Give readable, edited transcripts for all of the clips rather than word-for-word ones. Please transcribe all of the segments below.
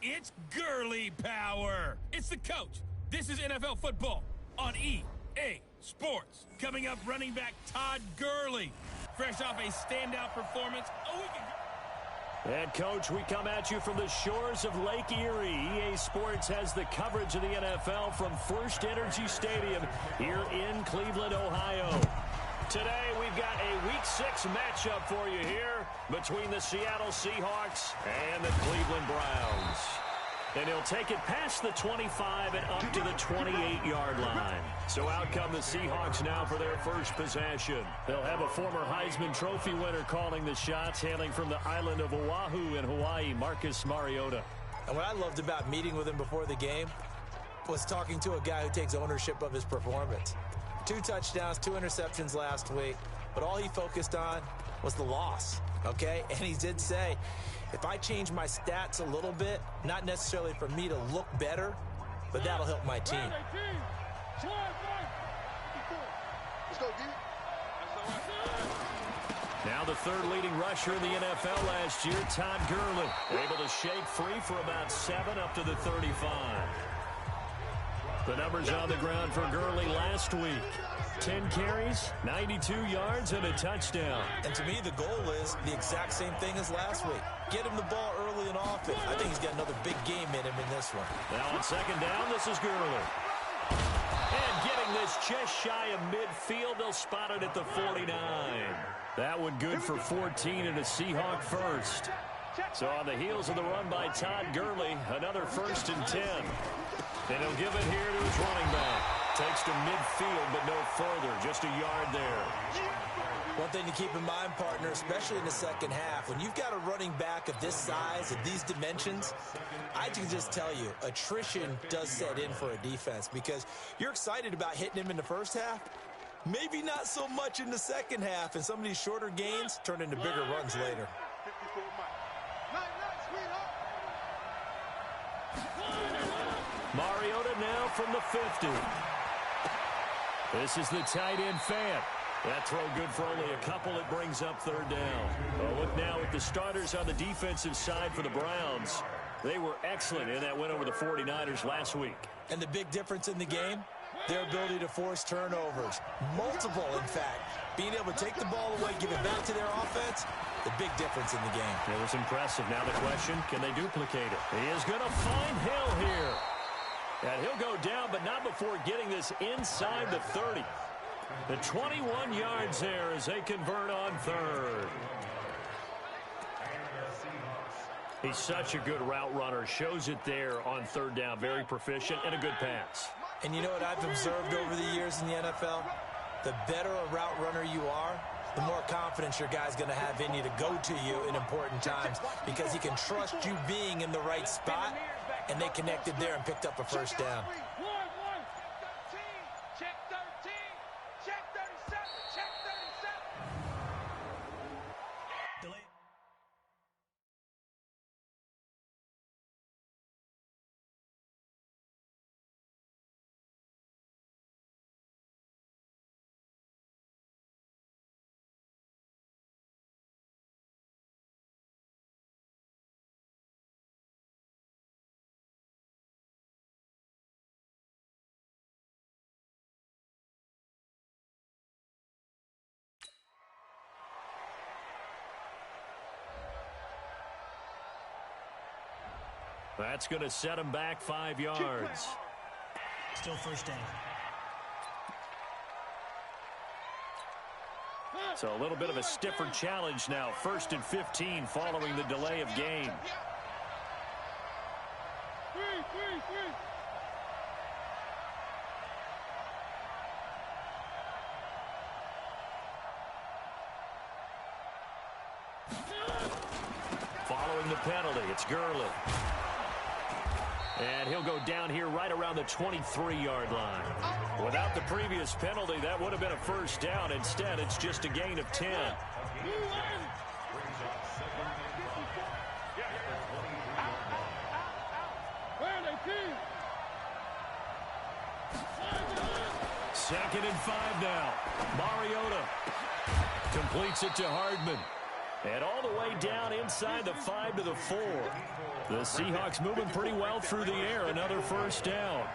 It's Gurley power. It's the coach. This is NFL football on EA Sports. Coming up, running back Todd Gurley. Fresh off a standout performance a week ago. And, Coach, we come at you from the shores of Lake Erie. EA Sports has the coverage of the NFL from First Energy Stadium here in Cleveland, Ohio. Today, we've got a Week 6 matchup for you here between the Seattle Seahawks and the Cleveland Browns. And he'll take it past the 25 and up to the 28-yard line. So out come the Seahawks now for their first possession. They'll have a former Heisman Trophy winner calling the shots, hailing from the island of Oahu in Hawaii, Marcus Mariota. And what I loved about meeting with him before the game was talking to a guy who takes ownership of his performance. 2 touchdowns, 2 interceptions last week, but all he focused on was the loss, okay? And he did say, if I change my stats a little bit, not necessarily for me to look better, but that'll help my team. Now the third leading rusher in the NFL last year, Todd Gurley, able to shake free for about 7 up to the 35. The numbers on the ground for Gurley last week. 10 carries, 92 yards, and a touchdown. And to me, the goal is the exact same thing as last week. Get him the ball early and often. I think he's got another big game in him in this one. Now on second down, this is Gurley. And getting this just shy of midfield, they'll spot it at the 49. That one good for 14 and a Seahawk first. So on the heels of the run by Todd Gurley, another 1st and 10. And he'll give it here to his running back. Takes to midfield, but no further. Just a yard there. One thing to keep in mind, partner, especially in the second half, when you've got a running back of this size, of these dimensions, I can just tell you, attrition does set in for a defense because you're excited about hitting him in the first half, maybe not so much in the second half, and some of these shorter gains turn into bigger runs later. Mariota now from the 50. This is the tight end Fant. That throw good for only a couple. It brings up third down. Well, look now at the starters on the defensive side for the Browns. They were excellent in that win over the 49ers last week. And the big difference in the game, their ability to force turnovers. Multiple, in fact. Being able to take the ball away, give it back to their offense, the big difference in the game. It was impressive. Now the question, can they duplicate it? He is going to find Hill here. And he'll go down, but not before getting this inside the 30. The 21 yards there as they convert on third. He's such a good route runner. Shows it there on third down. Very proficient and a good pass. And you know what I've observed over the years in the NFL? The better a route runner you are, the more confidence your guy's going to have in you to go to you in important times because he can trust you being in the right spot, and they connected there and picked up a first down. That's going to set him back 5 yards. Still first down. So a little bit of a stiffer challenge now. 1st and 15 following the delay of game. Following the penalty, it's Gurley. And he'll go down here right around the 23-yard line. Without the previous penalty, that would have been a first down. Instead, it's just a gain of 10. Second and 5 now. Mariota completes it to Hardman. And all the way down inside the 5 to the 4. The Seahawks moving pretty well through the air. Another first down.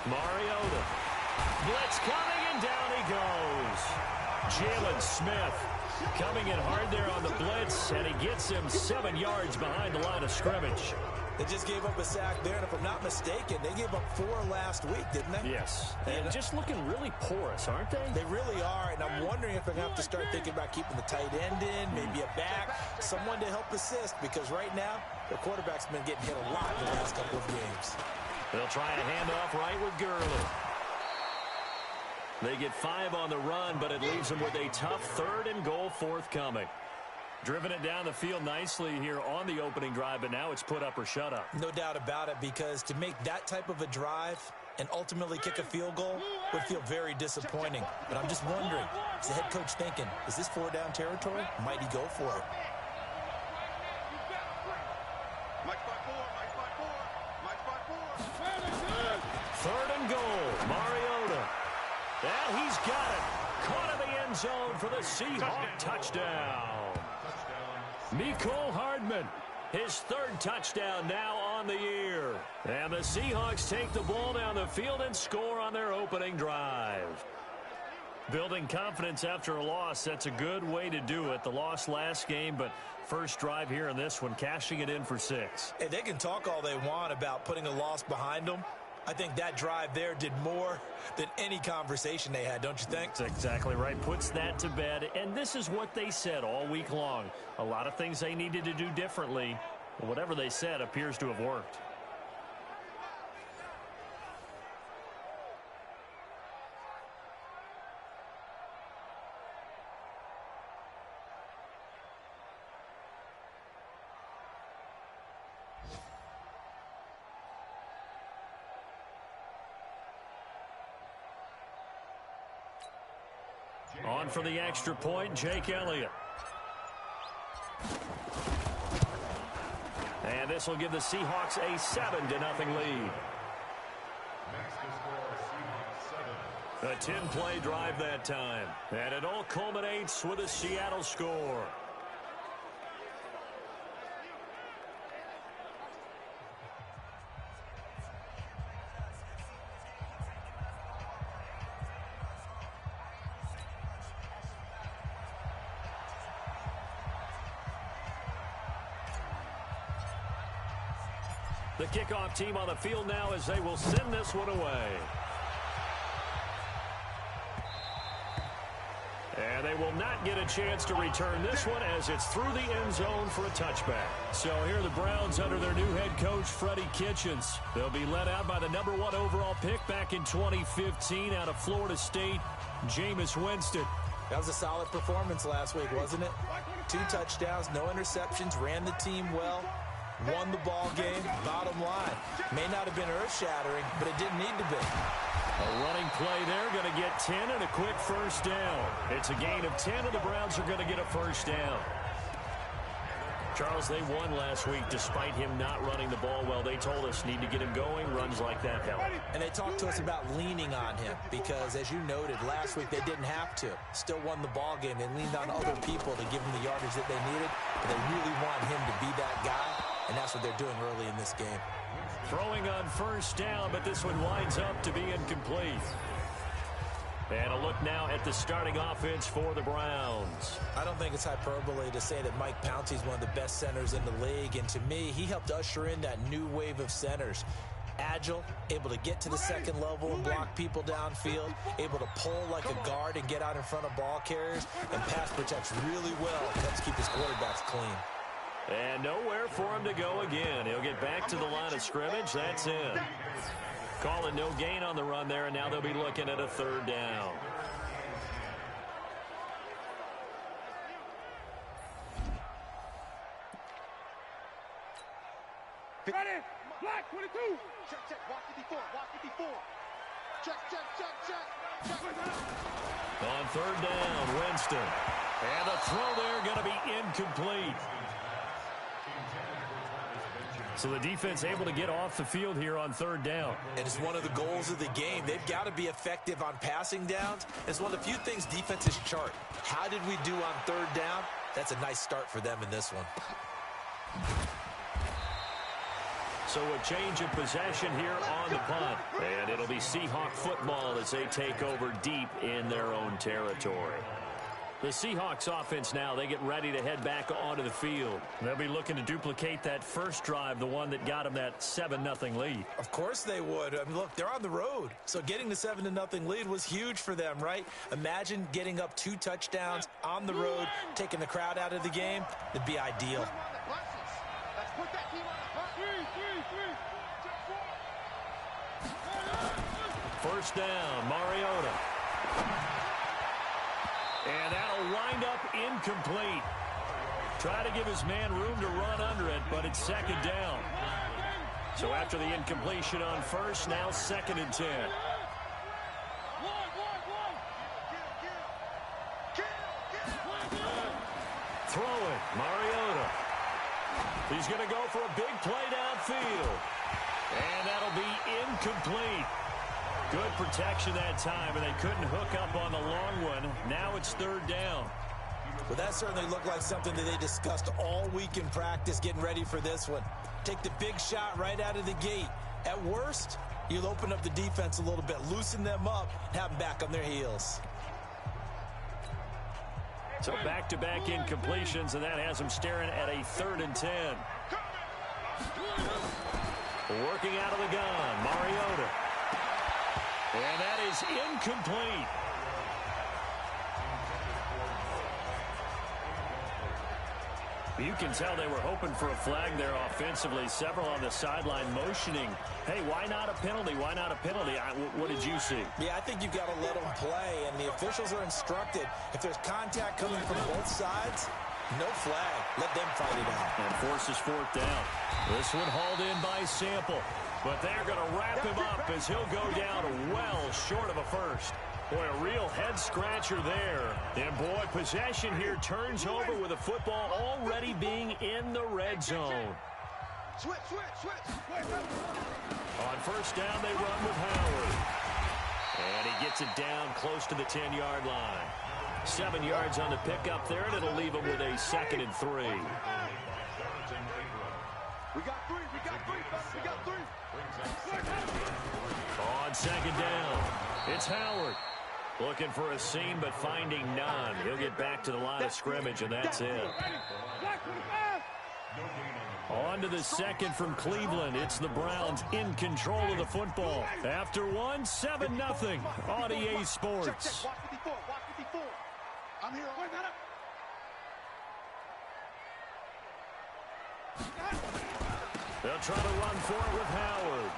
Mariota. Blitz coming, and down he goes. Jalen Smith coming in hard there on the blitz, and he gets him 7 yards behind the line of scrimmage. They just gave up a sack there, and if I'm not mistaken, they gave up 4 last week, didn't they? Yes, and just looking really porous, aren't they? They really are, and I'm wondering if they're going to have to start thinking about keeping the tight end in, maybe a back, someone to help assist, because right now, their quarterback's been getting hit a lot in the last couple of games. They'll try a handoff right with Gurley. They get 5 on the run, but it leaves them with a tough 3rd and goal forthcoming. Driven it down the field nicely here on the opening drive, but now it's put up or shut up. No doubt about it, because to make that type of a drive and ultimately kick a field goal would feel very disappointing. But I'm just wondering, is the head coach thinking, is this 4-down territory? Might he go for it? Third and goal, Mariota. And he's got it. Caught in the end zone for the Seahawk touchdown. Mecole Hardman, his 3rd touchdown now on the year. And the Seahawks take the ball down the field and score on their opening drive. Building confidence after a loss, that's a good way to do it. The loss last game, but first drive here in this one, cashing it in for 6. Hey, they can talk all they want about putting a loss behind them. I think that drive there did more than any conversation they had, don't you think? That's exactly right. Puts that to bed. And this is what they said all week long. A lot of things they needed to do differently. Whatever they said appears to have worked. On for the extra point, Jake Elliott. And this will give the Seahawks a 7-0 lead. A 10-play drive that time. And it all culminates with a Seattle score. The kickoff team on the field now as they will send this one away. And they will not get a chance to return this one as it's through the end zone for a touchback. So here are the Browns under their new head coach, Freddie Kitchens. They'll be led out by the #1 overall pick back in 2015 out of Florida State, Jameis Winston. That was a solid performance last week, wasn't it? 2 touchdowns, no interceptions, ran the team well. Won the ball game. Bottom line, may not have been earth-shattering, but it didn't need to be. A running play there, going to get 10 and a quick first down. It's a gain of 10, and the Browns are going to get a first down. Charles, they won last week despite him not running the ball well. They told us need to get him going. Runs like that help. And they talked to us about leaning on him because, as you noted, last week they didn't have to. Still won the ball game. They leaned on other people to give them the yardage that they needed, but they really want him to be that guy. And that's what they're doing early in this game. Throwing on first down, but this one winds up to be incomplete. And a look now at the starting offense for the Browns. I don't think it's hyperbole to say that Mike Pouncey is one of the best centers in the league. And to me, he helped usher in that new wave of centers. Agile, able to get to the second level and block people downfield, able to pull like a guard and get out in front of ball carriers, and pass protects really well. Helps keep his quarterbacks clean. And nowhere for him to go again. He'll get back to the line of scrimmage. That's in. Calling no gain on the run there, and now they'll be looking at a 3rd down. Ready? Black 22. Check, check. Walk 54. Walk 54. Check, check, check, check. On 3rd down, Winston. And the throw there going to be incomplete. So the defense able to get off the field here on third down. And it's one of the goals of the game. They've got to be effective on passing downs. It's one of the few things defenses chart. How did we do on third down? That's a nice start for them in this one. So a change of possession here on the punt. And it'll be Seahawk football as they take over deep in their own territory. The Seahawks offense now, they get ready to head back onto the field. They'll be looking to duplicate that first drive, the one that got them that 7-0 lead. Of course they would. I mean, look, they're on the road. So getting the 7-0 lead was huge for them, right? Imagine getting up 2 touchdowns on the road, taking the crowd out of the game. It'd be ideal. First down, Mariota. And that'll wind up incomplete. Try to give his man room to run under it, but it's second down. So after the incompletion on first, now 2nd and 10. Throwing, Mariota. He's going to go for a big play downfield. And that'll be incomplete. Good protection that time, and they couldn't hook up on the long one. Now it's third down. Well, that certainly looked like something that they discussed all week in practice, getting ready for this one. Take the big shot right out of the gate. At worst, you'll open up the defense a little bit, loosen them up, and have them back on their heels. So back-to-back incompletions, and that has them staring at a 3rd and 10. Working out of the gun, Mariota. And that is incomplete. You can tell they were hoping for a flag there offensively. Several on the sideline motioning. Hey, why not a penalty? Why not a penalty? What did you see? Yeah, I think you've got to let them play, and the officials are instructed. If there's contact coming from both sides, no flag. Let them fight it out. And forces 4th down. This one hauled in by Sample. But they're going to wrap him up as he'll go down well short of a first. Boy, a real head-scratcher there. And, boy, possession here turns over with the football already being in the red zone. Switch. On first down, they run with Howard. And he gets it down close to the 10-yard line. 7 yards on the pickup there, and it'll leave him with a 2nd and 3. We got three. On 2nd down, it's Howard. Looking for a seam, but finding none. He'll get back to the line of scrimmage, and that's it. On to the 2nd from Cleveland. It's the Browns in control of the football. After one, 7-0 on EA Sports. Watch 54. I'm here. They'll try to run for it with Howard.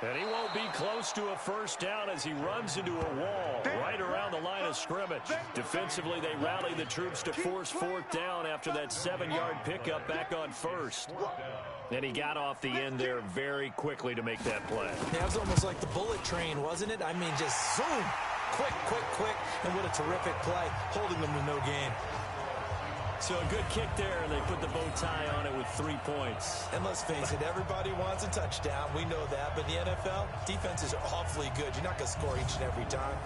And he won't be close to a first down as he runs into a wall right around the line of scrimmage. Defensively, they rally the troops to force 4th down after that 7-yard pickup back on first. And he got off the end there very quickly to make that play. Yeah, it was almost like the bullet train, wasn't it? I mean, just zoom. Quick. And what a terrific play, holding them to no gain. So a good kick there, and they put the bow tie on it with 3 points. And let's face it, everybody wants a touchdown. We know that. But the NFL, defenses are awfully good. You're not going to score each and every time.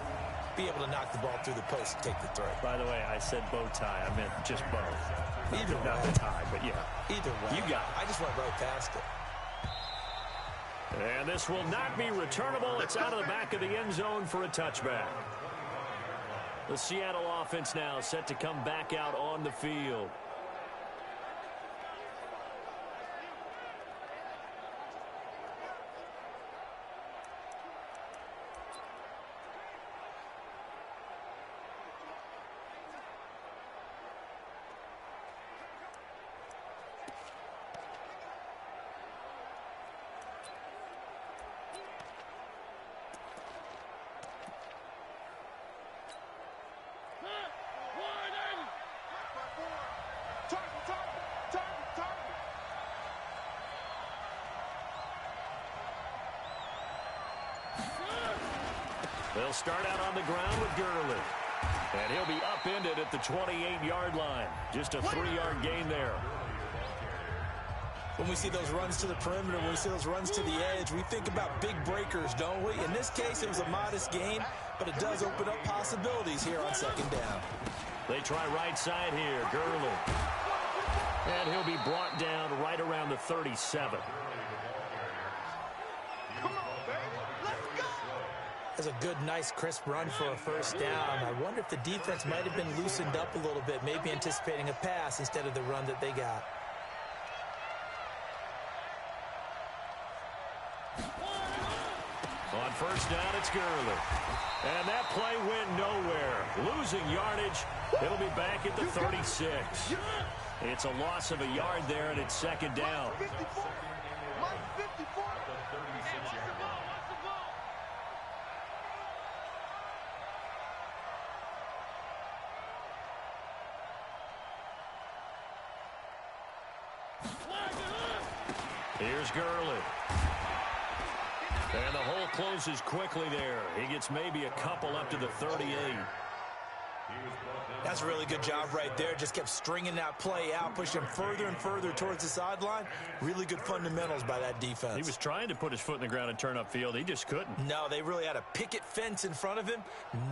Be able to knock the ball through the post and take the throw. By the way, I said bow tie. I meant just both. Either not way. the tie, but yeah. Either way. You got it. I just went right past it. And this will not be returnable. It's out of the back of the end zone for a touchback. The Seattle offense now set to come back out on the field. They'll start out on the ground with Gurley. And he'll be upended at the 28-yard line. Just a 3-yard gain there. When we see those runs to the perimeter, when we see those runs to the edge, we think about big breakers, don't we? In this case, it was a modest gain, but it does open up possibilities here on second down. They try right side here, Gurley. And he'll be brought down right around the 37. That's a good, nice, crisp run for a first down. I wonder if the defense might have been loosened up a little bit, maybe anticipating a pass instead of the run that they got. On first down, it's Gurley. And that play went nowhere. Losing yardage. It'll be back at the 36. It's a loss of a yard there, and it's second down. Here's Gurley. And the hole closes quickly there. He gets maybe a couple up to the 38. That's a really good job right there. Just kept stringing that play out, pushing him further and further towards the sideline. Really good fundamentals by that defense. He was trying to put his foot in the ground and turn upfield. He just couldn't. No, they really had a picket fence in front of him.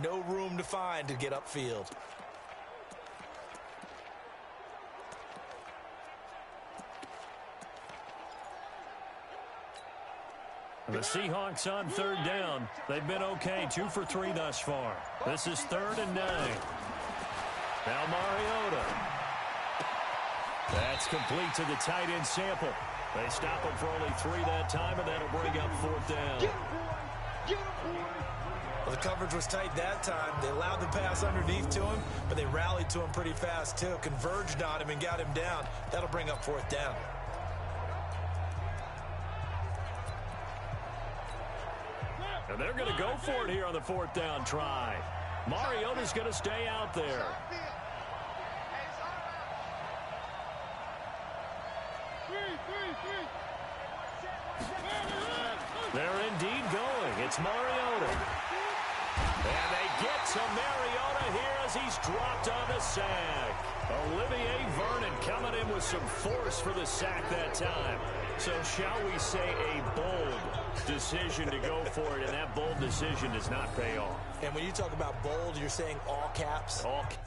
No room to find to get upfield. The Seahawks on third down. They've been okay, 2 for 3 thus far. This is 3rd and 9. Now Mariota. That's complete to the tight end Sample. They stop him for only 3 that time, and that'll bring up 4th down. Well, the coverage was tight that time. They allowed the pass underneath to him, but they rallied to him pretty fast, too. Converged on him and got him down. That'll bring up 4th down. And they're going to go for it here on the 4th down try. Mariota's going to stay out there. They're indeed going. It's Mariota. And they get to Mariota here as he's dropped on the sack. Olivier Vernon coming in with some force for the sack that time. So shall we say a bold decision to go for it, and that bold decision does not pay off. And when you talk about bold, you're saying all caps? All caps.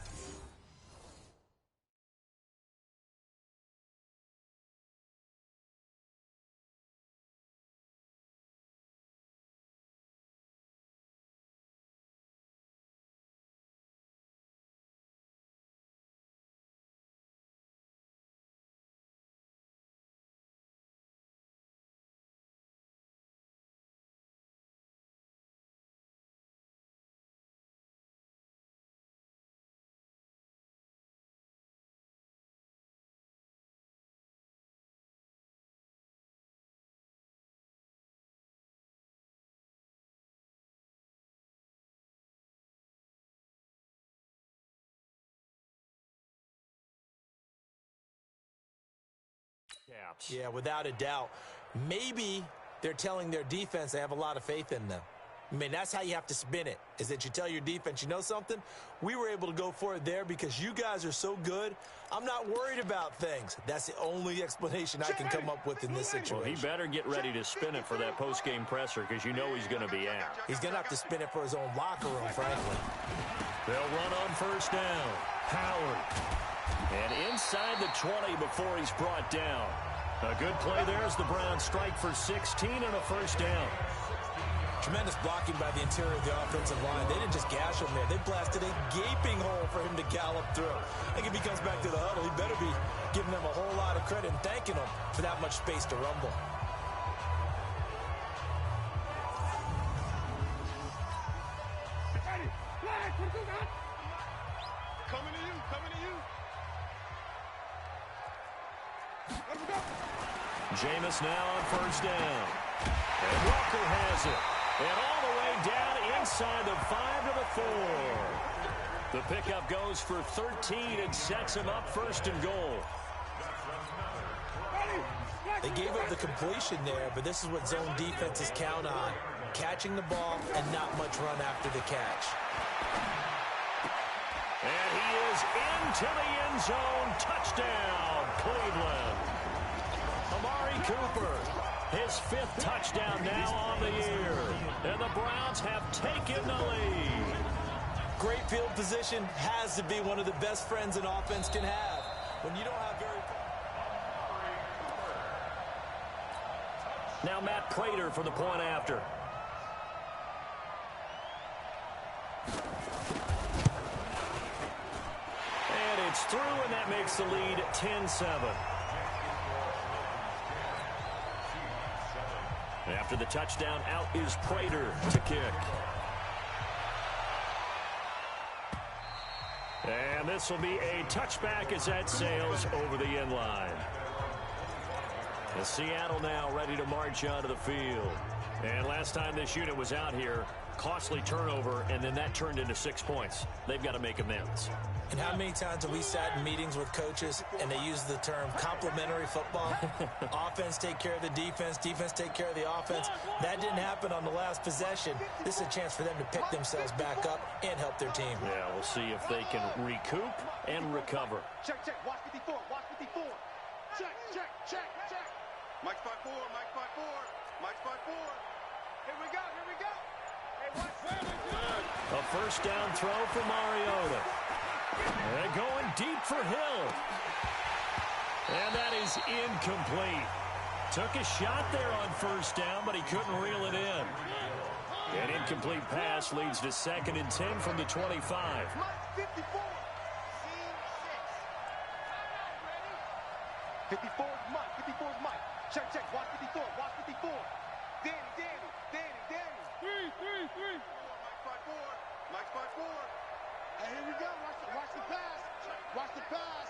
Yeah, without a doubt. Maybe they're telling their defense they have a lot of faith in them. I mean, that's how you have to spin it, is that you tell your defense, you know something? We were able to go for it there because you guys are so good. I'm not worried about things. That's the only explanation I can come up with in this situation. Well, he better get ready to spin it for that post-game presser because you know he's going to be out. He's going to have to spin it for his own locker room, frankly. They'll run on first down. Howard. And inside the 20 before he's brought down. A good play there as the Browns strike for 16 and a first down. Tremendous blocking by the interior of the offensive line. They didn't just gash him there. They blasted a gaping hole for him to gallop through. I think if he comes back to the huddle, he better be giving them a whole lot of credit and thanking them for that much space to rumble. Coming to you, coming to you. Jameis now on first down. And Walker has it. And all the way down inside the 5 to the 4. The pickup goes for 13 and sets him up first and goal. They gave up the completion there, but this is what zone defenses count on. Catching the ball and not much run after the catch. And he is into the end zone. Touchdown, Cleveland. Amari Cooper, his 5th touchdown now on the year. And the Browns have taken the lead. Great field position has to be one of the best friends an offense can have. When you don't have very... Now Matt Prater for the point after. And it's through, and that makes the lead 10-7. After the touchdown, out is Prater to kick. And this will be a touchback as that sails over the end line. And Seattle now ready to march onto the field. And last time this unit was out here, costly turnover, and then that turned into 6 points. They've got to make amends. And how many times have we sat in meetings with coaches and they use the term complementary football? Offense take care of the defense, defense take care of the offense. That didn't happen on the last possession. This is a chance for them to pick themselves back up and help their team. Yeah, we'll see if they can recoup and recover. Check, check, watch 54, watch 54. Check, check, check, check. Mike's 5-4, Mike's 5-4, Mike's 5-4. Here we go, here we go. Hey, watch really good. A first down throw for Mariota. And going deep for Hill. And that is incomplete. Took a shot there on first down, but he couldn't reel it in. An incomplete pass leads to 2nd and 10 from the 25. Mike, 54. 54 is Mike, 54 is Mike. Check, check, watch 54, watch 54. Danny. 3. Mike's 5-4. And here we go, watch the pass. Watch the pass.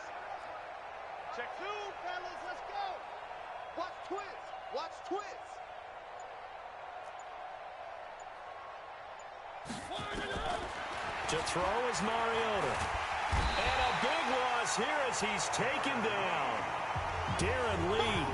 Check 2, fellas, let's go. Watch twins. To throw is Mariota. And a big loss here as he's taken down. Darren Lee,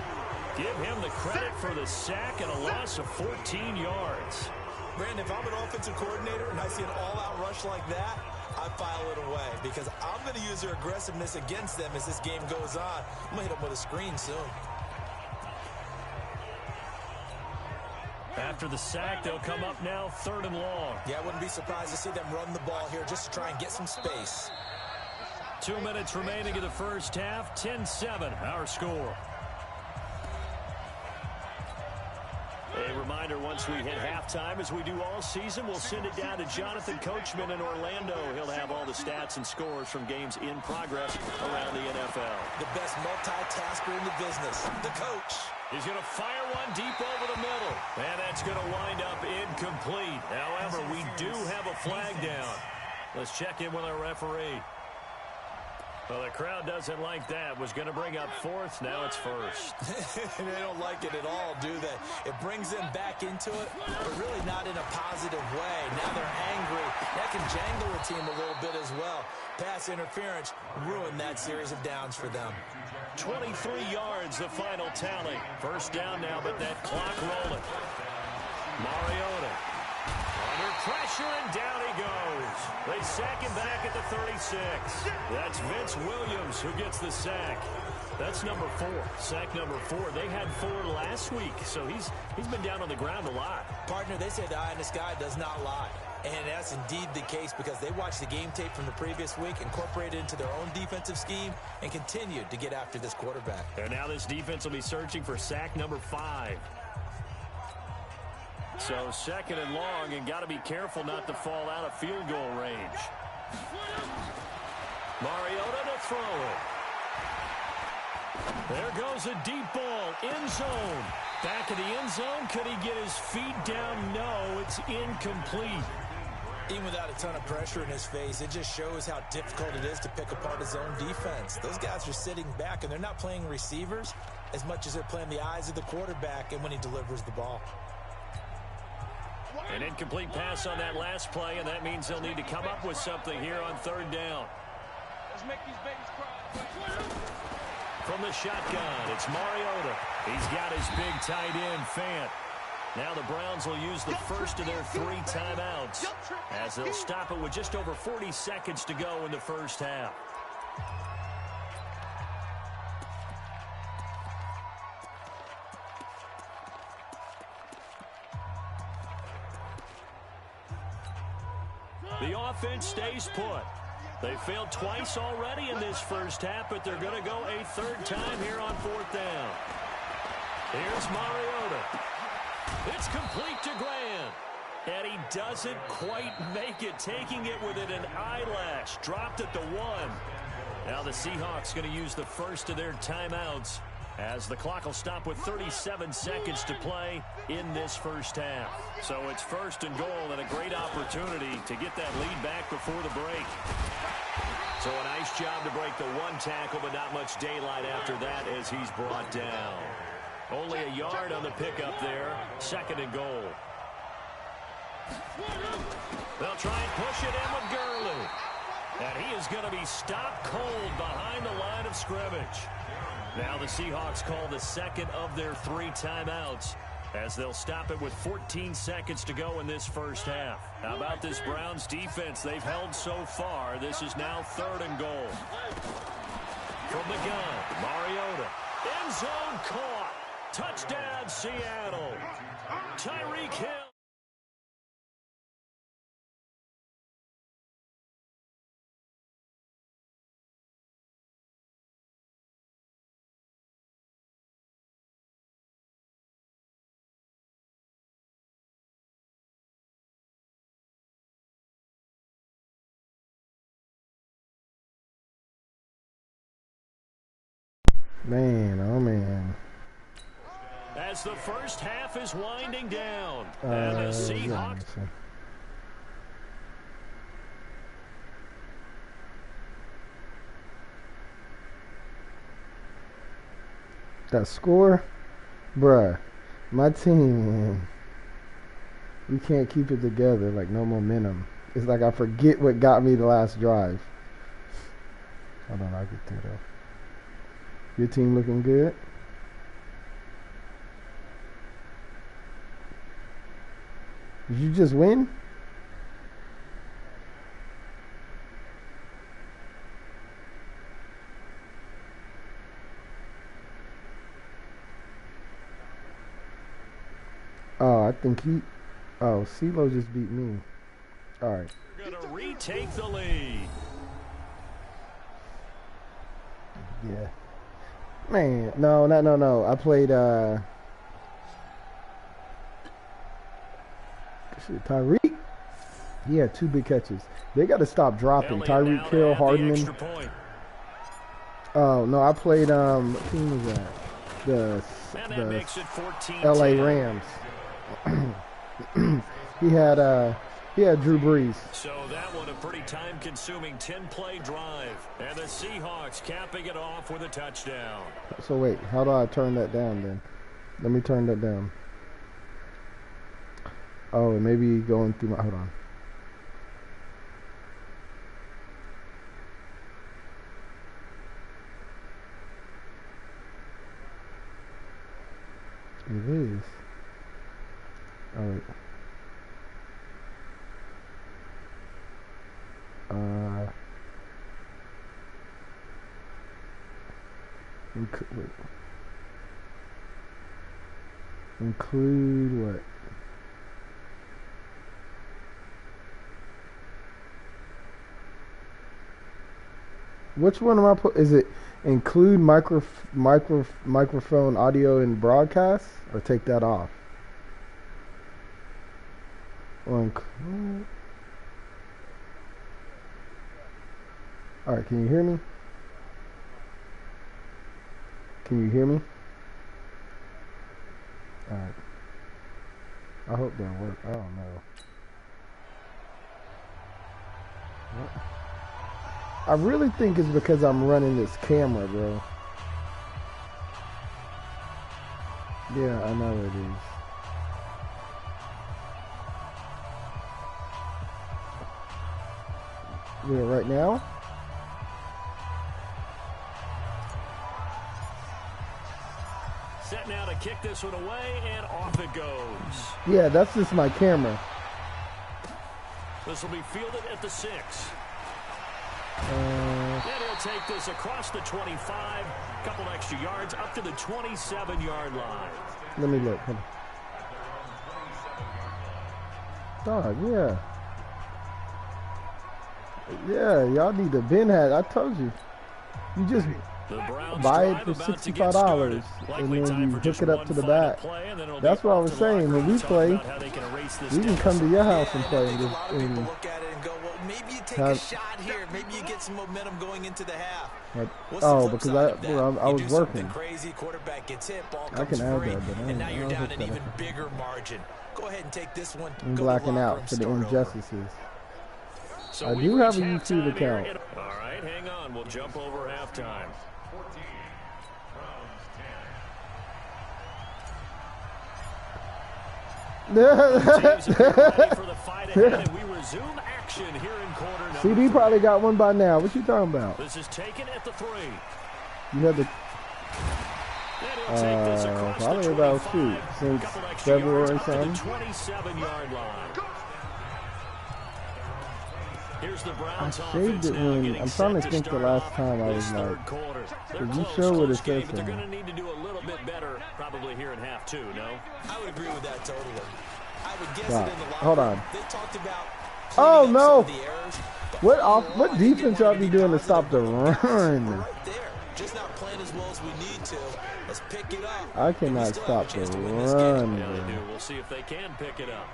give him the credit for the sack and a loss of 14 yards. Brandon, if I'm an offensive coordinator and I see an all-out rush like that, I file it away because I'm going to use their aggressiveness against them as this game goes on. I'm going to hit them with a screen soon. After the sack, they'll come up now 3rd and long. Yeah, I wouldn't be surprised to see them run the ball here just to try and get some space. 2 minutes remaining in the first half. 10-7, our score. A reminder, once we hit halftime, as we do all season, we'll send it down to Jonathan Coachman in Orlando. He'll have all the stats and scores from games in progress around the NFL. The best multitasker in the business, the coach. He's going to fire one deep over the middle. And that's going to wind up incomplete. However, we do have a flag down. Let's check in with our referee. Well, the crowd doesn't like that. Was going to bring up 4th. Now it's 1st. They don't like it at all, do they? It brings them back into it, but really not in a positive way. Now they're angry. That can jangle the team a little bit as well. Pass interference ruined that series of downs for them. 23 yards, the final tally. First down now, but that clock rolling. Mariota under pressure, and down he goes. They sack him back at the 36. That's Vince Williams who gets the sack. That's number 4, sack number 4. They had 4 last week, so he's been down on the ground a lot. Partner, they say the eye in the sky does not lie. And that's indeed the case because they watched the game tape from the previous week, incorporated it into their own defensive scheme, and continued to get after this quarterback. And now this defense will be searching for sack number 5. So 2nd and long, and got to be careful not to fall out of field goal range. Mariota to throw it. There goes a deep ball, end zone. Back of the end zone, could he get his feet down? No, it's incomplete. Even without a ton of pressure in his face, it just shows how difficult it is to pick apart his own defense. Those guys are sitting back, and they're not playing receivers as much as they're playing the eyes of the quarterback and when he delivers the ball. An incomplete pass on that last play, and that means they'll need to come up with something here on 3rd down. Let's make these babies cry. From the shotgun, it's Mariota. He's got his big tight end, Fant. Now the Browns will use the first of their 3 timeouts as they'll stop it with just over 40 seconds to go in the first half. offense stays put. They failed twice already in this first half, but they're going to go a third time here on fourth down. Here's Mariota. It's complete to Grant. And he doesn't quite make it, taking it within an eyelash. Dropped at the 1. Now the Seahawks going to use the first of their timeouts as the clock will stop with 37 seconds to play in this first half. So it's first and goal and a great opportunity to get that lead back before the break. So a nice job to break the one tackle, but not much daylight after that as he's brought down. Only a yard on the pickup there. Second and goal. They'll try and push it in with Gurley. And he is going to be stopped cold behind the line of scrimmage. Now the Seahawks call the second of their 3 timeouts as they'll stop it with 14 seconds to go in this first half. How about this Browns defense? They've held so far. This is now third and goal. From the gun, Mariota. End zone caught. Touchdown, Seattle. Tyreek Hill. Man, oh man. As the first half is winding down. And the Seahawks. That score? Bruh. My team, man. We can't keep it together. Like, no momentum. It's like I forget what got me the last drive. Hold on, I'll get to that. Your team looking good? Did you just win? Oh, I think he... Oh, CeeLo just beat me. All right. We're going to retake the lead. Yeah. Man, no. I played, Tyreek? He had 2 big catches. They got to stop dropping. Tyreek Hill, Hardman. Oh, no, I played, what team was that? The LA Rams. He had Drew Brees. So that one a pretty time-consuming 10-play drive. And the Seahawks capping it off with a touchdown. So wait, how do I turn that down then? Let me turn that down. Oh, maybe going through my... Hold on. It is. All right. Wait. Include what? Which one am I put? Is it include microphone audio and broadcast, or take that off? Or include. All right, can you hear me? Can you hear me? All right. I hope that works. I don't know. What? I really think it's because I'm running this camera, bro. Yeah, I know it is. Yeah, right now? Set now to kick this one away, and off it goes. Yeah, that's just my camera. This will be fielded at the 6. And he'll take this across the 25, couple extra yards, up to the 27-yard line. Let me look. Dog, yeah. Yeah, y'all need to bin hat. I told you. You just buy it for $65 and then you hook it up to the back. That's what I was saying. When we play, we can come to your house and play. A lot of people look at it and go, well, maybe you take a shot here. Maybe you get some momentum going into the half. Oh, because I was working. Crazy quarterback gets hit, ball I can add that, but and now you're down an even bigger margin. Go ahead and take this one. I'm blacking out for the injustices. I do have a YouTube account. All right, hang on. We'll jump over halftime. CD probably got one by now. What you talking about? This is taken at the 3. You had the probably about shoot since February something. 27-yard line. Here's the Browns I saved it when I'm trying to think the last time I was like, did you show what it says? They're going to need to do a little bit better probably here in half 2, no? I would agree with that totally. I would guess Wow. it in the locker Hold on. They talked about Oh no! the errors. What defense y'all be doing to stop the run? Right there. Just not playing as well as we need to. Let's pick it up. I cannot stop the run. Yeah, they do. We'll see if they can pick it up.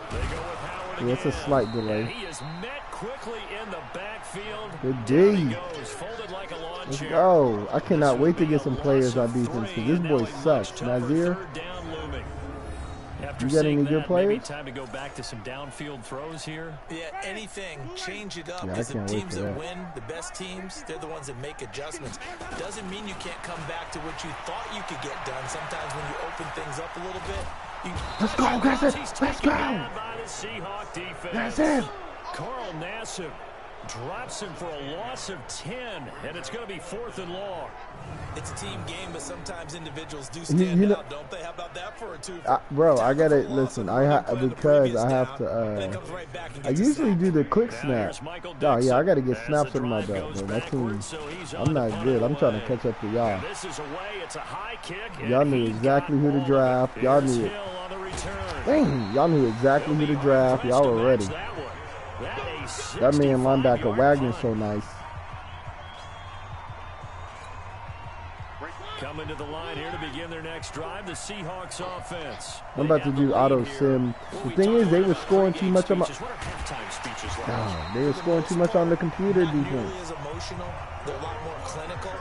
They go with Howard Yeah, it's a slight delay. he is met quickly in the backfield. Good Down D. he goes, folded like a lawn Let's chair. go. I cannot wait to get some players on defense because this boy sucks. Nazir, you got any good players? Time to go back to some downfield throws here. Yeah, anything. Change it up. Yeah, I Because the can't wait teams for that that. win, the best teams, they're the ones that make adjustments. Doesn't mean you can't come back to what you thought you could get done. Sometimes when you open things up a little bit, Let's go, that's it. Let's go. By the Seahawk defense. That's it. Carl Nassib drops him for a loss of 10, and it's going to be 4th and long. it's a team game, but sometimes individuals do stand out, don't they? How about that for a 2? Bro, I gotta listen. Because I have to. I usually do the quick snap. Oh yeah, I gotta get snaps under my belt, bro. That team, I'm not good. I'm trying to catch up to y'all. This is away. It's a high kick. Y'all knew exactly who to draft. Y'all knew it. Dang, y'all knew exactly who to draft. Y'all were ready. That man linebacker Wagner's so nice. Coming to the line here to begin their next drive, the Seahawks offense. I'm about to do auto sim. The thing is, they were scoring too much on my. They were scoring too much on the computer defense. They're a lot more clinical.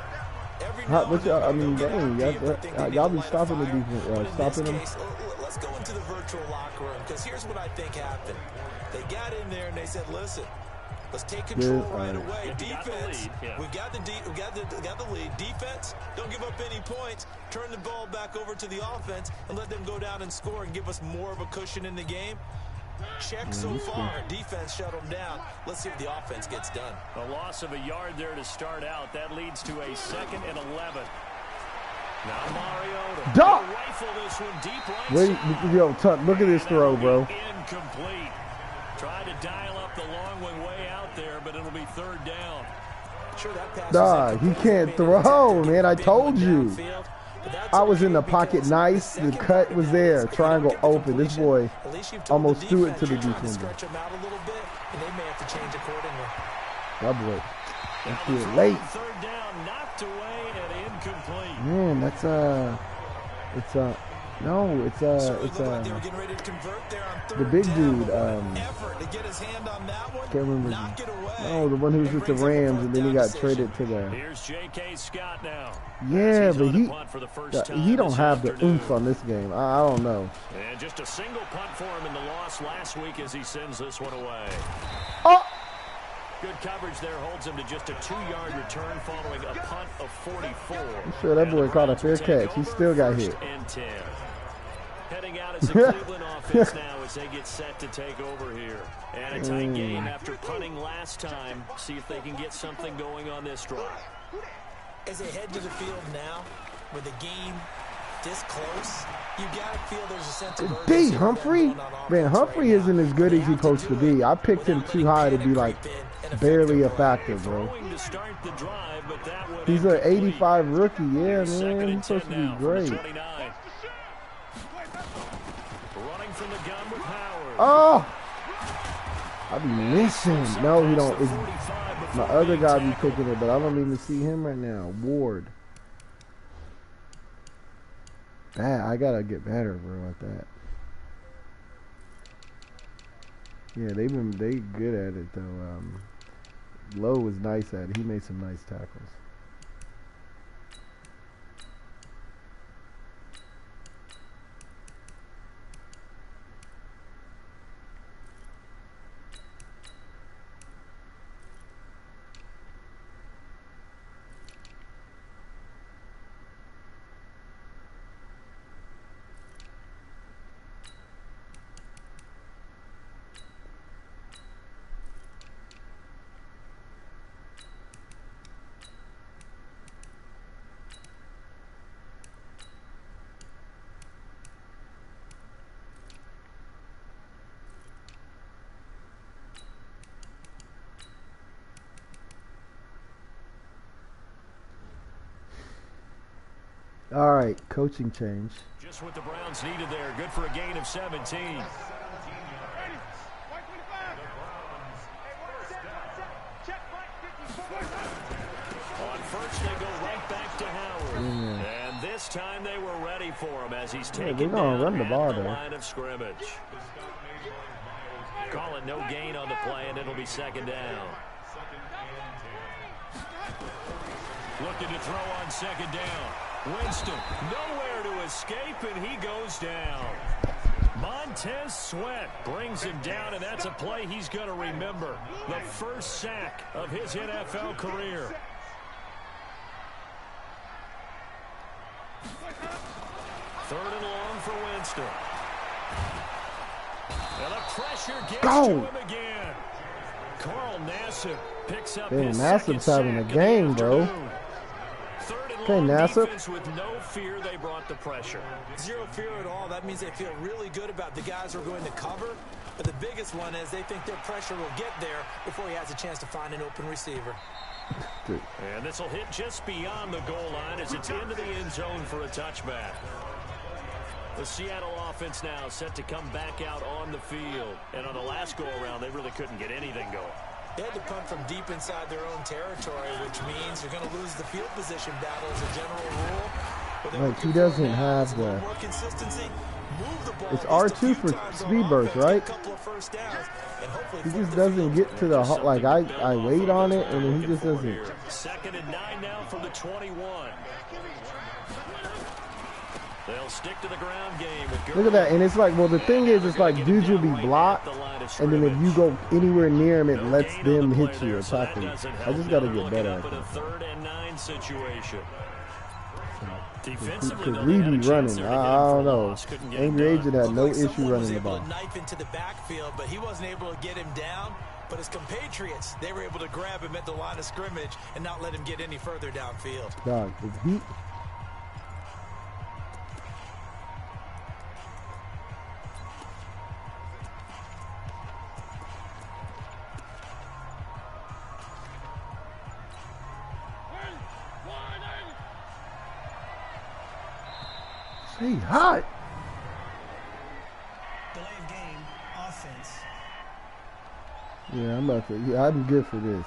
I mean, dang, y'all be stopping the defense, stopping them. Let's go into the virtual locker room because here's what I think happened. They got in there and they said, "Listen, let's take control right away. Defense, we got the lead. Defense, don't give up any points. Turn the ball back over to the offense and let them go down and score and give us more of a cushion in the game." Check so far. Defense shut them down. Let's see if the offense gets done. A loss of a yard there to start out. That leads to a 2nd and 11. Now Mario to rifle this one deep right. Wait, yo, look at this throw, bro. Incomplete. Tried to dial up the long one way out there, but it'll be 3rd down. Sure, that pass Dog, he can't throw, man. I told you. I was in the pocket nice. The cut was there. Triangle open. This boy almost threw it to the defender. That boy. That's too late. 3rd down, knocked away and incomplete. Man, that's the big dude. Can't remember. No, the one who was with the Rams and then he got traded to the. Here's J.K. Scott now. Yeah, but he don't have the oomph on this game. I don't know. And just a single punt for him in the loss last week as he sends this one away. Oh! Good coverage there holds him to just a 2-yard return following a punt of 44. I'm sure that boy caught a fair catch. He still got hit. And 10. Heading out as the Cleveland offense now as they get set to take over here. And a tight game after punting last time. See if they can get something going on this drive. As they head to the field now, with the game this close, you gotta feel there's a sense of urgency. Humphrey? Man, Humphrey isn't as good as he's supposed to be. I picked him too high to be like barely a factor, bro. He's an 85 rookie. Yeah, man. He's supposed to be great. Running from the gun with Howard. Oh! I be missing. No, he don't. It's, my other guy be picking it, but I don't even see him right now. Ward. I gotta get better, bro, at that. Yeah, they good at it though. Lowe was nice at it. He made some nice tackles. All right, coaching change. Just what the Browns needed there. Good for a gain of 17. On first, they go right back to Howard. And this time they were ready for him as he's taken down run the ball at the there. line of scrimmage. Call it no gain on the play, and it'll be second down. Looking to throw on second down. Winston, nowhere to escape, and he goes down. Montez Sweat brings him down, and that's a play he's going to remember. The first sack of his NFL career. Third and long for Winston. And the pressure gets to him again. Carl Nassib picks up his second sack having a game, bro. Okay, Nassib. With no fear, they brought the pressure. Zero fear at all. That means they feel really good about the guys who are going to cover. But the biggest one is they think their pressure will get there before he has a chance to find an open receiver. And this will hit just beyond the goal line as it's into the end zone for a touchback. The Seattle offense now set to come back out on the field. And on the last go-around, they really couldn't get anything going. They had to punt from deep inside their own territory, which means you're going to lose the field position battle as a general rule. Like, he doesn't have the... It's R2 for speed burst, right? He just doesn't get to the... Like, I wait on it, and then he just doesn't... Second and 9 now from the 21. They'll stick to the ground game. Look at that, and it's like, well, the thing is, it's like dudes will be blocked, and then if you go anywhere near him, it lets them hit you or tackle you. I just got to get better at that. Third and 9 situation. Because we be running. I don't know. Angry Agent had no issue running the ball. Knife into the backfield, but he wasn't able to get him down. But his compatriots, they were able to grab him at the line of scrimmage and not let him get any further downfield. Dog, he... Hey, hot. Delay of game, offense. Yeah, I'm good for this.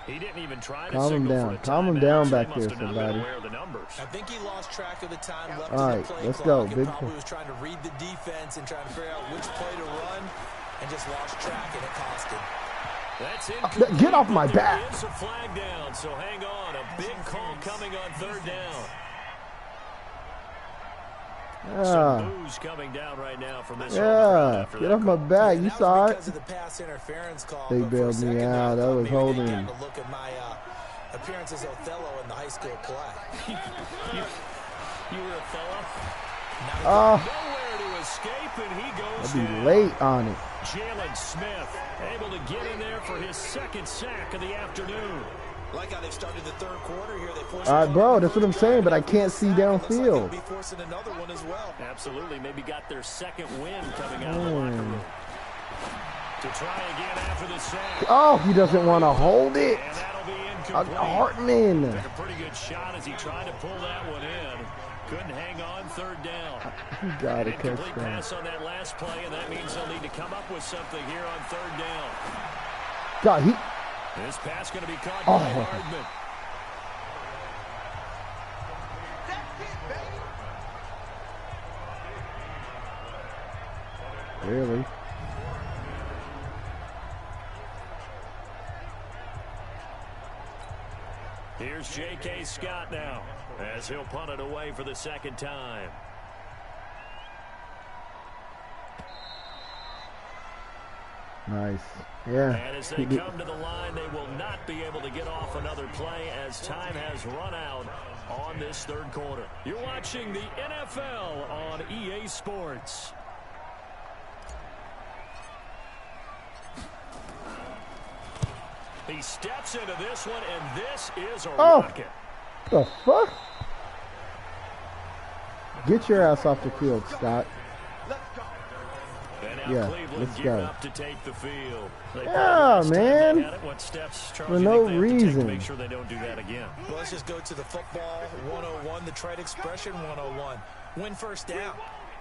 He didn't even try to calm him down. Calm him down back there, somebody. I think he lost track of the time left in the play let's clock. Go. Big probably was trying to read the defense and trying to figure out which play to run, and just lost track, and it cost him. That's it. Get off my back. It's a flag down, so hang on. A big call coming on third down. Some booze coming down right now from this. Yeah, get off my back. You saw it. Of the pass interference call, they bailed me out. That was holding. Look at my appearance as Othello in the high school play. you were Othello? Nowhere to escape, and he goes I'll be late on it. Jalen Smith able to get in there for his second sack of the afternoon. Like how they've started the third quarter here. All right, bro, that's what I'm saying, but I can't see downfield. Be forcing another one as well. Absolutely, maybe got their second win coming out of the locker room. To try again after the sack. Oh, he doesn't want to hold it. And that'll be incomplete. Hartman. Took a pretty good shot as he tried to pull that one in. Couldn't hang on third down. You gotta catch Incomplete that. pass on that last play, and that means they'll need to come up with something here on third down. God, he. This pass going to be caught by Hardman. Really? Here's J.K. Scott now, as he'll punt it away for the second time. Nice. Yeah. And as they come to the line, they will not be able to get off another play as time has run out on this third quarter. You're watching the NFL on EA Sports. He steps into this one, and this is a rocket. The fuck? Get your ass off the field, Scott. Yeah, let's go. Up to take the field. Yeah, man. What steps for no reason. To make sure they don't do that again. Well, let's just go to the football 101, the trade expression 101. Win first down.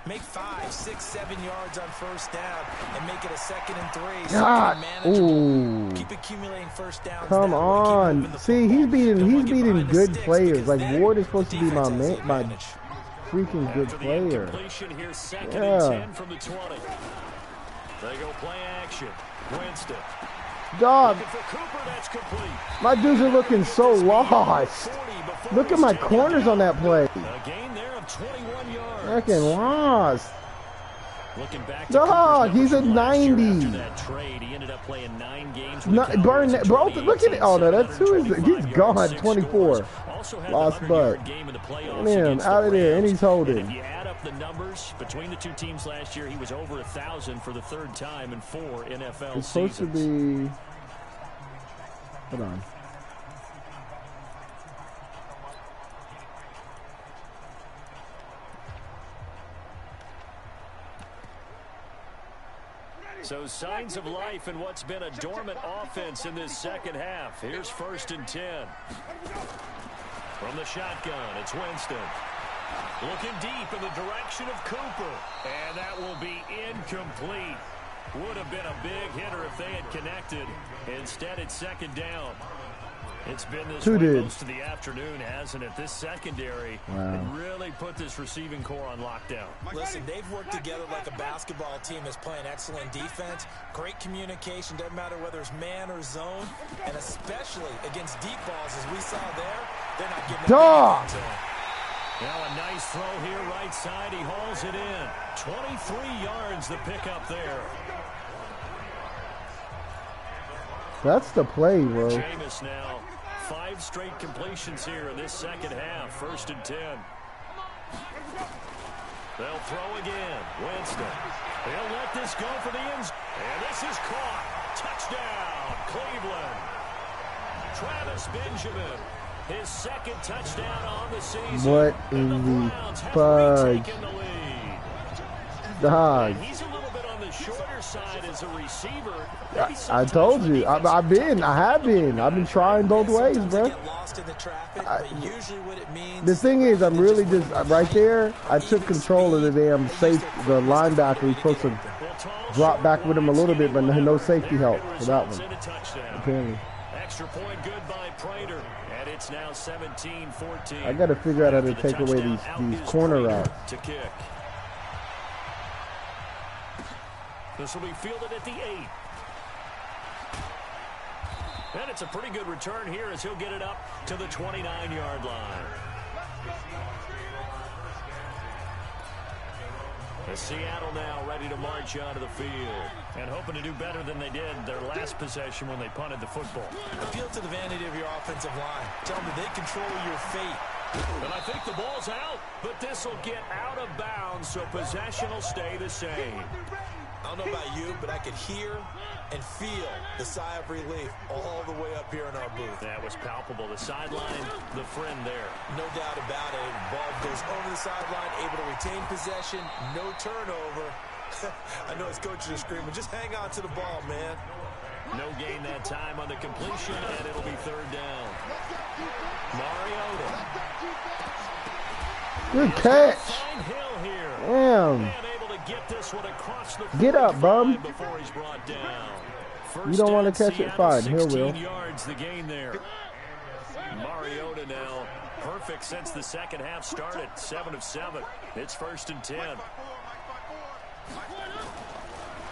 Make 5, 6, 7 yards on first down and make it a 2nd and 3. God. Ooh. Keep accumulating first downs. Come on. See, he's beating good players. Like Ward is supposed to be my freaking good player. Here, 2nd and 10 from the 20. They go play action. Winston. Dog. For Cooper, that's complete. My dudes are looking so lost. Look at my corners on that play. A gain there of 21 yards. Freaking lost. Looking back to Dog, he's a 90. After that trade, he ended up playing 9 games. Burn that, bro. Look at it. Oh no, that's who is it? He's gone. 24. Lost butt. Man, out of there, and he's holding. If you add up the numbers between the two teams last year, he was over 1,000 for the 3rd time in 4 NFL it's supposed seasons. To be. Hold on. So signs of life in what's been a dormant offense in this second half. Here's 1st and 10. From the shotgun, it's Winston. Looking deep in the direction of Cooper. And that will be incomplete. Would have been a big hitter if they had connected. Instead, it's 2nd down. It's been this way most of the afternoon, hasn't it? This secondary really put this receiving core on lockdown. Listen, they've worked together like a basketball team that's playing excellent defense. Great communication, doesn't matter whether it's man or zone. And especially against deep balls, as we saw there, they're not giving anything to him. Now a nice throw here right side. He hauls it in. 23 yards the pickup there. That's the play, bro. Jameis now. 5 straight completions here in this second half. 1st and 10. They'll throw again. Winston. They'll let this go for the end zone. And this is caught. Touchdown, Cleveland. Travis Benjamin. His 2nd touchdown on the season. What in the fudge? Dog. He's a little bit on the shorter side as a receiver. I told you. I have been. I've been trying both ways, bro. The thing is, I'm really just right there. I took control of the damn the linebacker. He's supposed to drop back with him a little bit, but no safety help for that one. Apparently. Extra point good by Prater, and it's now 17-14. I got to figure out how to take away these corner routes. To kick. This will be fielded at the 8. And it's a pretty good return here as he'll get it up to the 29-yard line. The Seattle now ready to march onto the field and hoping to do better than they did their last possession when they punted the football. Appeal to the vanity of your offensive line. Tell them they control your fate. And I think the ball's out, but this will get out of bounds, so possession will stay the same. I don't know about you, but I could hear and feel the sigh of relief all the way up here in our booth. That was palpable. The sideline, the friend there. No doubt about it. Ball goes over the sideline, able to retain possession, no turnover. I know his coaches are screaming, just hang on to the ball, man. No gain that time on the completion, and it'll be 3rd down. Mariota. Good catch. Damn. Get up, bum. You don't want to catch it? Fine. Hill will. Yards the gain there. Mariota now perfect since the second half started. 7 of 7. It's 1st and 10.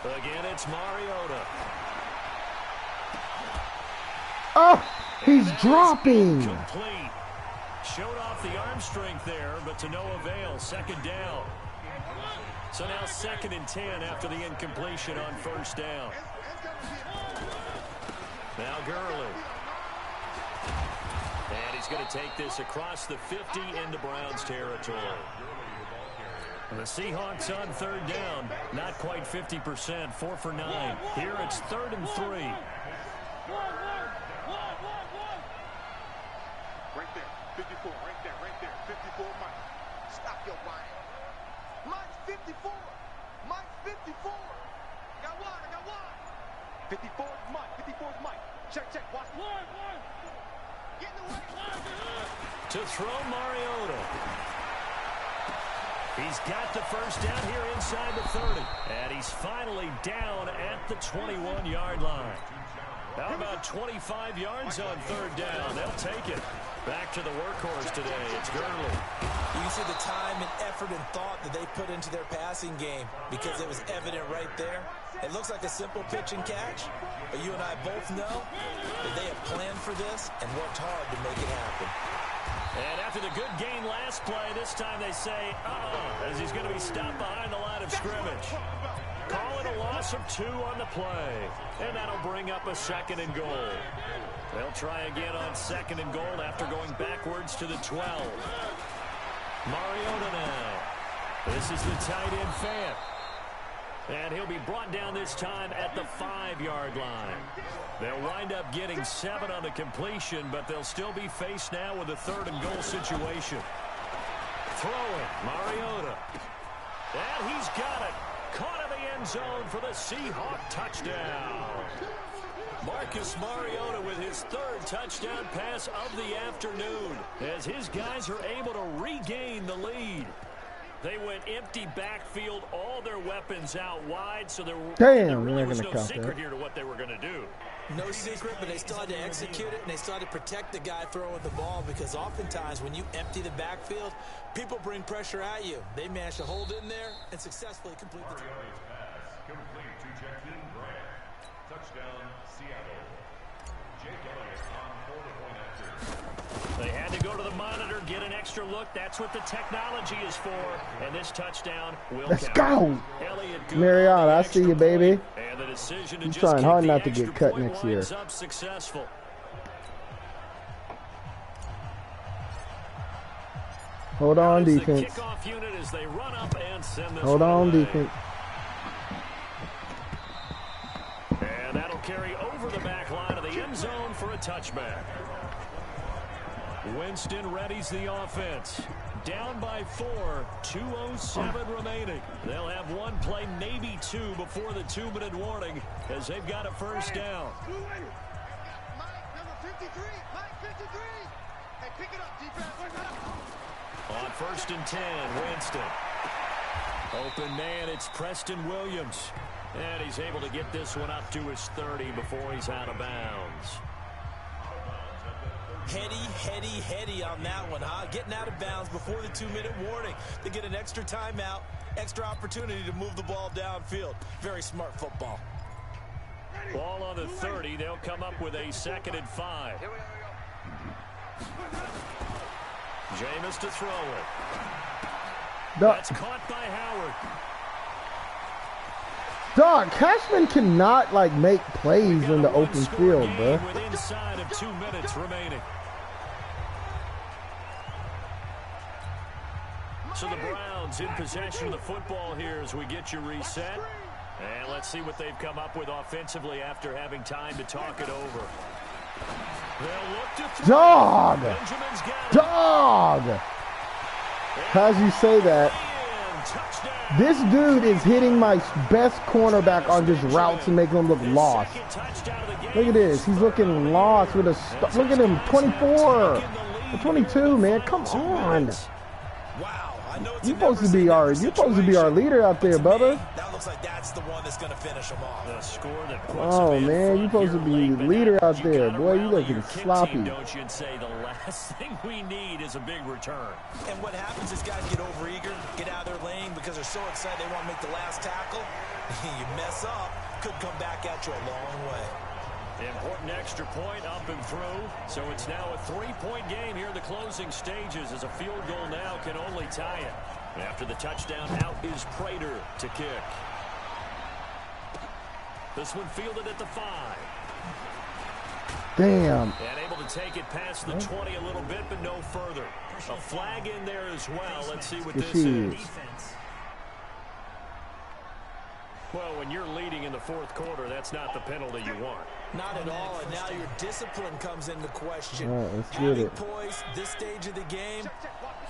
Again, it's Mariota. Oh, he's dropping. Complete. Showed off the arm strength there, but to no avail. 2nd down. So now 2nd and 10 after the incompletion on 1st down. Now Gurley. And he's going to take this across the 50 into Browns territory. And the Seahawks on 3rd down. Not quite 50%. 4 for 9. Here it's 3rd and 3. Right there. 54. Right there. 54, Mike. Stop your whining. Mike's 54. Mike's 54. I got one. 54 is Mike. 54 is Mike. Check. Watch. Get in the way. To throw Mariota. He's got the 1st down here inside the 30. And he's finally down at the 21-yard line. How about 25 yards on 3rd down? They'll take it. Back to the workhorse today. It's Gurley. You can see the time and effort and thought that they put into their passing game because it was evident right there. It looks like a simple pitch and catch, but you and I both know that they have planned for this and worked hard to make it happen. And after the good gain last play, this time they say, as he's going to be stopped behind the line of scrimmage. Call it a loss of 2 on the play. And that'll bring up a 2nd and goal. They'll try again on 2nd and goal after going backwards to the 12. Mariota now. This is the tight end Fant. And he'll be brought down this time at the 5-yard line. They'll wind up getting 7 on the completion, but they'll still be faced now with a 3rd and goal situation. Throwing, Mariota. And he's got it. Caught in the end zone for the Seahawk touchdown. Marcus Mariota with his 3rd touchdown pass of the afternoon as his guys are able to regain the lead. They went empty backfield, all their weapons out wide, so there really was no secret here to what they were going to do. No secret, but they still had to execute it, and they still had to protect the guy throwing the ball because oftentimes when you empty the backfield, people bring pressure at you. They managed to hold in there and successfully complete the Complete to Jackson Bryant. Touchdown, Seattle. Jake Elliott on 4-point after. They had to go to the monitor, get an extra look. That's what the technology is for. And this touchdown will Let's count. go. Elliott, Mariota, I see you, baby. And the decision to I'm just trying hard kick not the to get extra cut point next year. winds up successful. Hold on, defense. The kickoff unit as they run up and send this Hold on, away. defense. And that'll carry over the back line of the end zone for a touchback. Winston readies the offense. Down by 4, 2:07 remaining. They'll have one play, maybe 2, before the 2-minute warning as they've got a 1st down. Mike, number 53. Mike, 53. Hey, pick it up, defense. On 1st and 10, Winston. Open man, it's Preston Williams. And he's able to get this one up to his 30 before he's out of bounds. Heady on that one, huh? Getting out of bounds before the 2-minute warning. They get an extra timeout, extra opportunity to move the ball downfield. Very smart football. Ball on the 30. They'll come up with a 2nd and 5. Jameis to throw it. That's caught by Howard. Dog, Cashman cannot, like, make plays in the open field, bro. With inside of 2 minutes remaining. So the Browns in possession of the football here as we get you reset. And let's see what they've come up with offensively after having time to talk it over. They'll look to throw. Dog! Benjamin's got it. Dog! How'd you say that? This dude is hitting my best cornerback on just routes and making him look lost. Look at this. He's looking lost with a... Look at him. 24. 22, man. Come on. Wow. know it's You a supposed to be never our say never leader out situation, there, but to brother. me, that looks like that's the one that's going to finish them off. The score that puts Oh them in man, you front supposed to here be late, but leader out you there, gotta boy. You rally looking your kick sloppy. team, don't you, and say the last thing we need is a big return. And what happens is guys get overeager, get out of their lane because they're so excited they want to make the last tackle. You mess up, could come back at you a long way. Important extra point up and through. So it's now a 3-point game here in the closing stages as a field goal now can only tie it. After the touchdown, out is Prater to kick. This one fielded at the 5. Damn. And able to take it past the 20 a little bit, but no further. A flag in there as well. Let's see what this is. Well, when you're leading in the fourth quarter, that's not the penalty you want. Not at all, and now your discipline comes into question. All right, let's get Having it. poise, this stage of the game,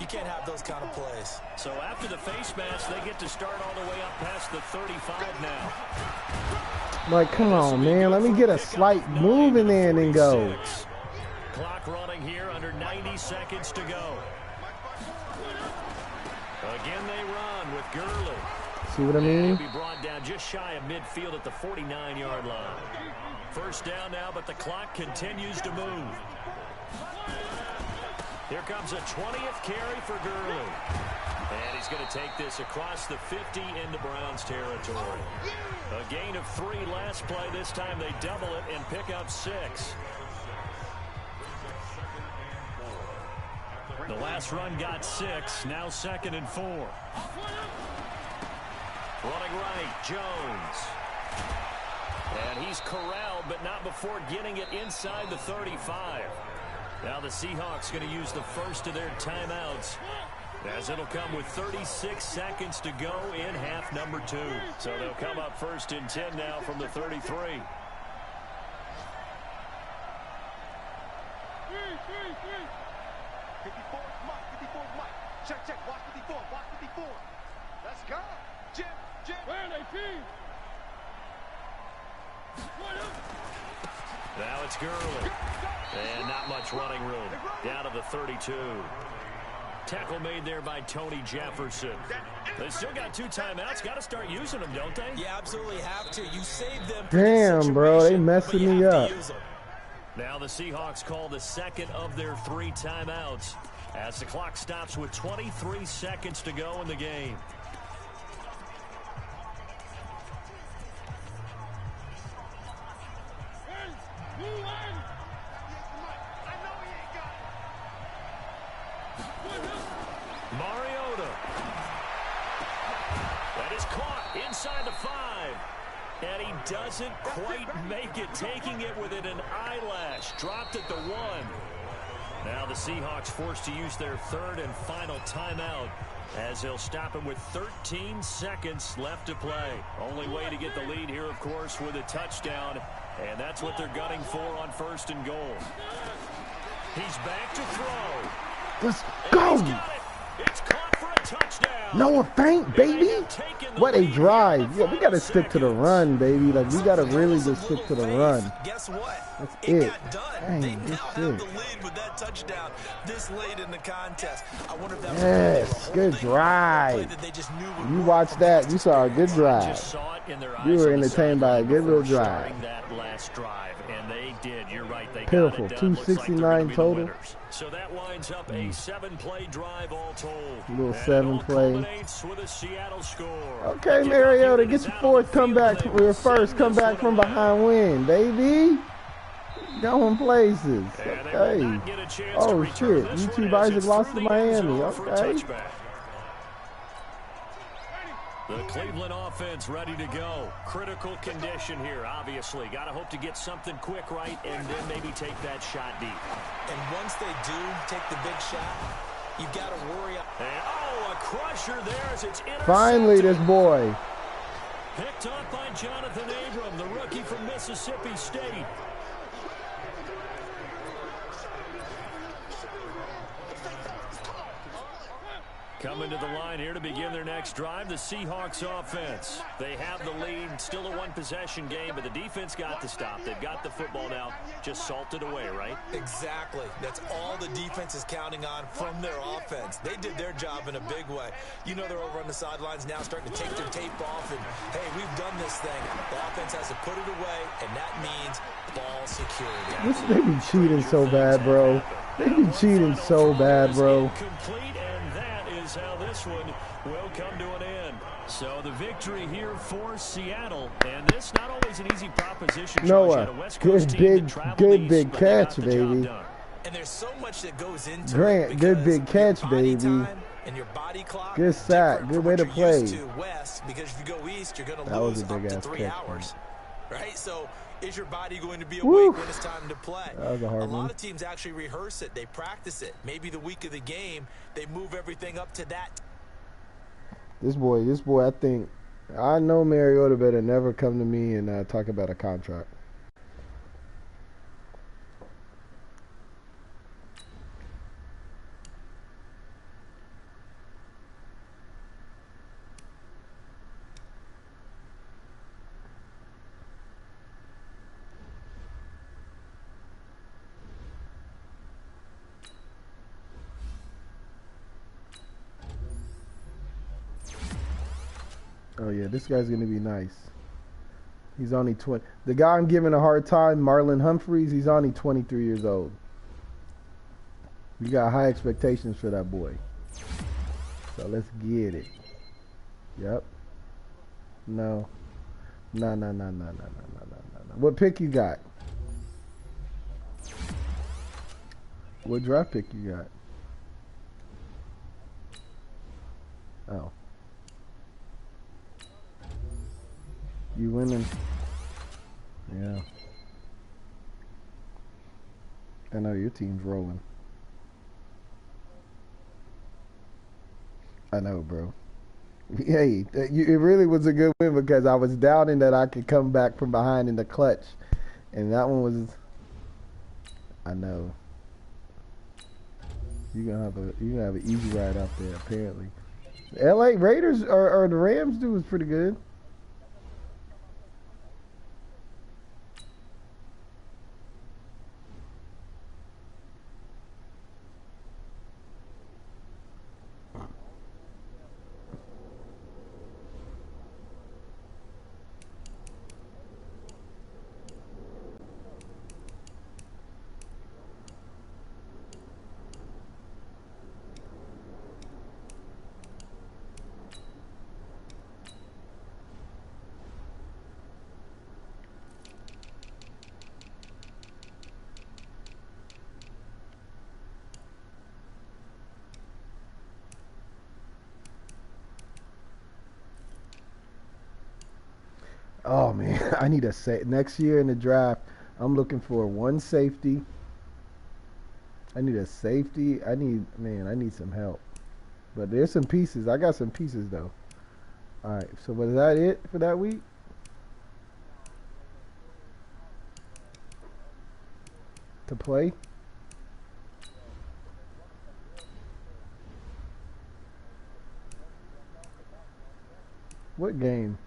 you can't have those kind of plays. So after the face mask, they get to start all the way up past the 35 now. Like, come on, man. Let me get a slight move in there and then go. Clock running here, under 90 seconds to go. Again they run with Gurley. See what I mean? He'll be brought down just shy of midfield at the 49-yard line. First down now, but the clock continues to move. Here comes a 20th carry for Gurley. And he's going to take this across the 50 into Browns territory. A gain of 3 last play. This time they double it and pick up 6. The last run got 6. Now 2nd and 4. Running right, Jones. And he's corralled, but not before getting it inside the 35. Now the Seahawks going to use the first of their timeouts, as it'll come with 36 seconds to go in half number 2. So they'll come up 1st and 10 now from the 33. Check, watch 54, watch 54. Let's go. Jim. Where are they, Pete? Now it's Gurley. And not much running room. Down to the 32. Tackle made there by Tony Jefferson. They still got 2 timeouts. Got to start using them, don't they? You absolutely have to. You save them. Damn, bro. They messing me up. Now the Seahawks call the 2nd of their 3 timeouts as the clock stops with 23 seconds to go in the game. Mariota. That is caught inside the 5. And he doesn't quite make it, taking it within an eyelash. Dropped at the 1. Now the Seahawks forced to use their 3rd and final timeout, as they'll stop him with 13 seconds left to play. Only way to get the lead here, of course, with a touchdown. And that's what they're gunning for on 1st and goal. He's back to throw. Let's go. It's caught for a touchdown. Noah Fant, baby. What a drive. Yeah, we got to stick to the run, baby. Like, we got to really just stick to the run. Guess what? That's it it. got done. Dang, they now that's have it. the lead with that touchdown this late in the contest. I wonder if that was Yes, good drive. that they just knew would You work watched for that. most You saw a good drive. Just saw it in their eyes You were on the entertained by a sideline good little before drive. starting that last drive, and they did. You're right. They Pitiful. got it done. Looks like they're 269 gonna be the total. winners. So that winds up a 7-play drive all told. Little And it 7 all play. culminates with a Seattle score. Okay, The Mariota, kickoff get unit your is 4th out on the comeback. field. They Your will first send comeback this from one away. behind win, baby. Going places. And they will Okay. not get a chance to Oh, return shit. this one YouTube as Isaac it's lost through to the end Miami. zone for a Okay. touchback. The Cleveland offense ready to go. Critical condition here, obviously. Got to hope to get something quick right and then maybe take that shot deep. And once they do take the big shot, you've got to worry. And, a crusher there as it's intercepted. Finally, this boy. Picked up by Jonathan Abram, the rookie from Mississippi State. Coming to the line here to begin their next drive, the Seahawks offense. They have the lead, still a one-possession game, but the defense got the stop. They've got the football now, just salted away, right? Exactly. That's all the defense is counting on from their offense. They did their job in a big way. You know they're over on the sidelines now starting to take their tape off, and, hey, we've done this thing. The offense has to put it away, and that means ball security. They be cheating so bad, bro. They be cheating so bad, bro. Complete, and that is how this one will come to an end. So the victory here for Seattle, and this not always an easy proposition. Noah, good big catch, baby. And there's so much that goes into Grant, good big catch, baby. And your body clock, good sack, good way to play. West, because if you go east, you're going to lose up to 3 hours. Man. Right? So is your body going to be awake Woo. when it's time to play? That was a hard lot of teams actually rehearse it. They practice it. Maybe the week of the game, they move everything up to that. This boy, I know Mariota better never come to me and talk about a contract. Oh, yeah, this guy's going to be nice. He's only 20. The guy I'm giving a hard time, Marlon Humphreys, he's only 23 years old. You got high expectations for that boy. So let's get it. Yep. No. No. What pick you got? What draft pick you got? Oh. You winning? Yeah. I know your team's rolling. I know, bro. Hey, it really was a good win because I was doubting that I could come back from behind in the clutch, and that one was. I know. You gonna have an easy ride out there apparently. The L.A. Raiders or the Rams do was pretty good. Oh man, I need a next year in the draft. I'm looking for one safety. I need a safety. I need some help. But there's some pieces. I got some pieces though. All right. So was that it for that week? To play? What game?